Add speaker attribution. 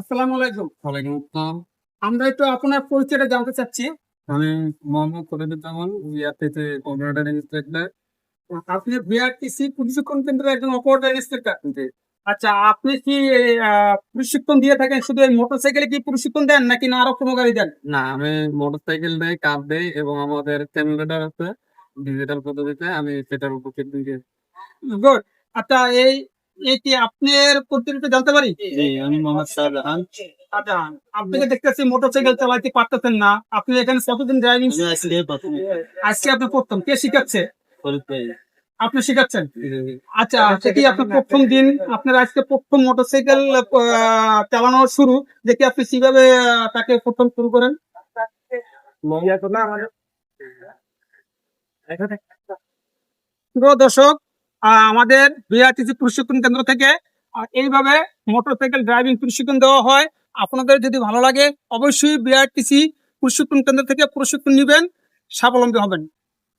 Speaker 1: আসসালামু আলাইকুম।
Speaker 2: ওয়ালাইকুম আসসালাম।
Speaker 1: আমরা একটু আপনার পরিচয়টা জানতে চাচ্ছি।
Speaker 2: আমি Mohammad Fariduzzaman, BRTC computer instructor.
Speaker 1: আপনি বিআরটিসি প্রশিক্ষণ কেন্দ্রের একজন অপারেটর ইন্সট্রাক্টর।
Speaker 2: জি।
Speaker 1: আচ্ছা, আপনি কি প্রশিক্ষণ দিয়ে থাকেন শুধু এই মোটরসাইকেলে কি প্রশিক্ষণ দেন নাকি না আরো কোনো গাড়ি দেন?
Speaker 2: না, আমি মোটরসাইকেল দেই, কার দেই এবং আমাদের সিমুলেটর আছে ডিজিটাল পদ্ধতিতে, আমি সেটার উপর দিয়ে।
Speaker 1: গুড। আচ্ছা, এই এই কি আপনার পরিচয়টা জানতে পারি?
Speaker 2: জি, আমি মোহাম্মদ শাহজাহান।
Speaker 1: আচ্ছা, আপনাকে দেখতেছি মোটরসাইকেল চালাইতে পারতেছেন না। আপনি এখানে কতদিন ড্রাইভিং?
Speaker 2: আমি আসলে প্রথমে
Speaker 1: আজকে আপনি প্রথম, কে শিখাচ্ছে?
Speaker 2: পরিচয়।
Speaker 1: আপনি শিখাচ্ছেন?
Speaker 2: জি।
Speaker 1: আচ্ছা, আজকে কি আপনার প্রথম দিন? আপনার আজকে প্রথম মোটরসাইকেল চালানো শুরু, দেখি আপনি কিভাবে তাকে প্রথম শুরু করেন। প্রিয় দর্শক, আমাদের বিআরটিসি প্রশিক্ষণ কেন্দ্র থেকে এইভাবে মোটরসাইকেল ড্রাইভিং প্রশিক্ষণ দেওয়া হয়। আপনাদের যদি ভালো লাগে অবশ্যই বিআরটিসি প্রশিক্ষণ কেন্দ্র থেকে প্রশিক্ষণ নেবেন, স্বাবলম্বী হবেন।